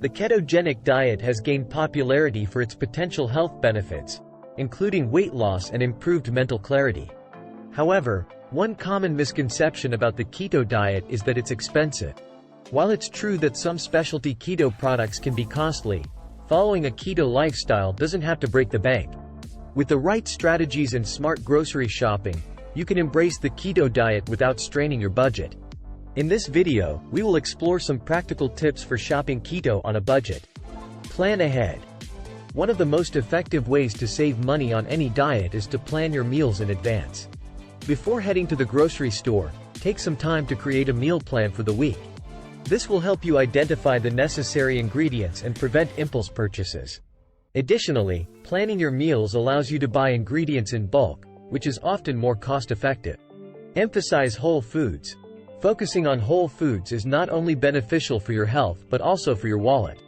The ketogenic diet has gained popularity for its potential health benefits, including weight loss and improved mental clarity. However, one common misconception about the keto diet is that it's expensive. While it's true that some specialty keto products can be costly, following a keto lifestyle doesn't have to break the bank. With the right strategies and smart grocery shopping, you can embrace the keto diet without straining your budget. In this video, we will explore some practical tips for shopping keto on a budget. Plan ahead. One of the most effective ways to save money on any diet is to plan your meals in advance. Before heading to the grocery store, take some time to create a meal plan for the week. This will help you identify the necessary ingredients and prevent impulse purchases. Additionally, planning your meals allows you to buy ingredients in bulk, which is often more cost-effective. Emphasize whole foods. Focusing on whole foods is not only beneficial for your health but also for your wallet.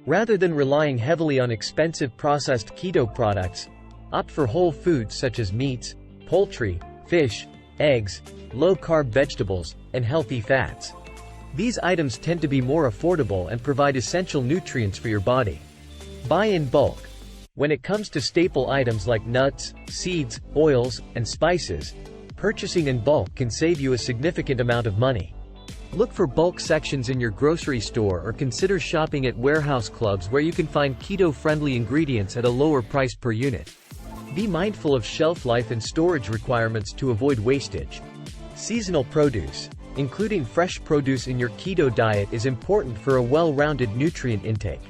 Rather than relying heavily on expensive processed keto products, opt for whole foods such as meats, poultry, fish, eggs, low-carb vegetables, and healthy fats. These items tend to be more affordable and provide essential nutrients for your body. Buy in bulk. When it comes to staple items like nuts, seeds, oils, and spices, purchasing in bulk can save you a significant amount of money. Look for bulk sections in your grocery store or consider shopping at warehouse clubs where you can find keto-friendly ingredients at a lower price per unit. Be mindful of shelf life and storage requirements to avoid wastage. Seasonal produce. Including fresh produce in your keto diet is important for a well-rounded nutrient intake.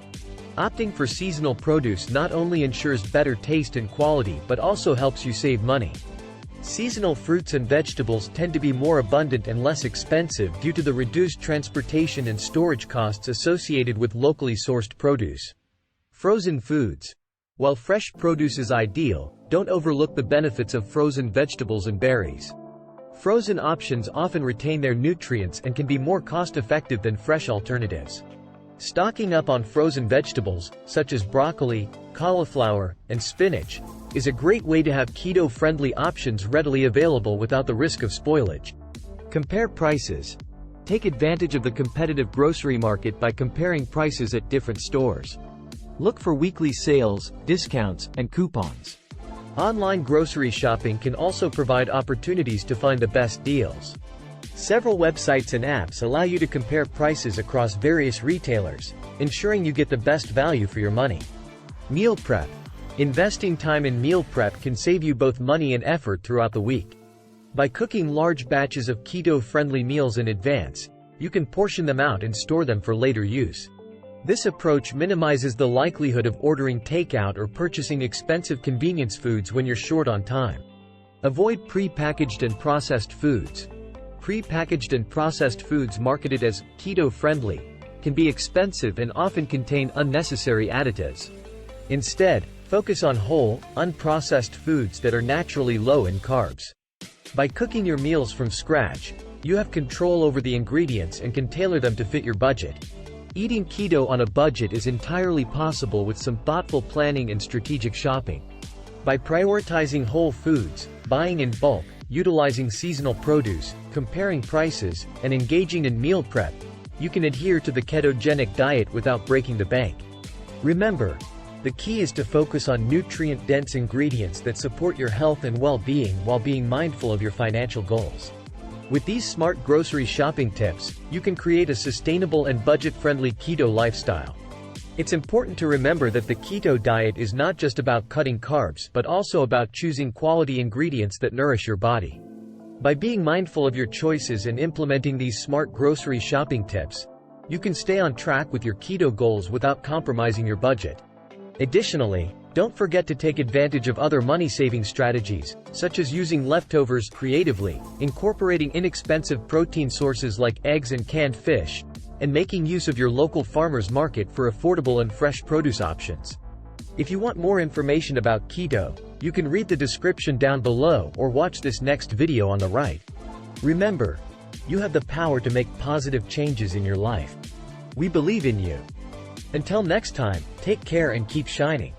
Opting for seasonal produce not only ensures better taste and quality but also helps you save money. Seasonal fruits and vegetables tend to be more abundant and less expensive due to the reduced transportation and storage costs associated with locally sourced produce. Frozen foods. While fresh produce is ideal, don't overlook the benefits of frozen vegetables and berries. Frozen options often retain their nutrients and can be more cost-effective than fresh alternatives. Stocking up on frozen vegetables, such as broccoli, cauliflower, and spinach, is a great way to have keto-friendly options readily available without the risk of spoilage. Compare prices. Take advantage of the competitive grocery market by comparing prices at different stores. Look for weekly sales, discounts, and coupons. Online grocery shopping can also provide opportunities to find the best deals. Several websites and apps allow you to compare prices across various retailers, ensuring you get the best value for your money. Meal prep. Investing time in meal prep can save you both money and effort throughout the week. By cooking large batches of keto-friendly meals in advance, you can portion them out and store them for later use. This approach minimizes the likelihood of ordering takeout or purchasing expensive convenience foods when you're short on time. Avoid pre-packaged and processed foods. Pre-packaged and processed foods marketed as keto-friendly can be expensive and often contain unnecessary additives. Instead, focus on whole, unprocessed foods that are naturally low in carbs. By cooking your meals from scratch, you have control over the ingredients and can tailor them to fit your budget. Eating keto on a budget is entirely possible with some thoughtful planning and strategic shopping. By prioritizing whole foods, buying in bulk, utilizing seasonal produce, comparing prices, and engaging in meal prep, you can adhere to the ketogenic diet without breaking the bank. Remember, the key is to focus on nutrient-dense ingredients that support your health and well-being while being mindful of your financial goals. With these smart grocery shopping tips, you can create a sustainable and budget-friendly keto lifestyle. It's important to remember that the keto diet is not just about cutting carbs but also about choosing quality ingredients that nourish your body. By being mindful of your choices and implementing these smart grocery shopping tips, you can stay on track with your keto goals without compromising your budget. Additionally, don't forget to take advantage of other money-saving strategies, such as using leftovers creatively, incorporating inexpensive protein sources like eggs and canned fish, and making use of your local farmers market for affordable and fresh produce options. If you want more information about keto, you can read the description down below or watch this next video on the right. Remember, you have the power to make positive changes in your life. We believe in you. Until next time, take care and keep shining.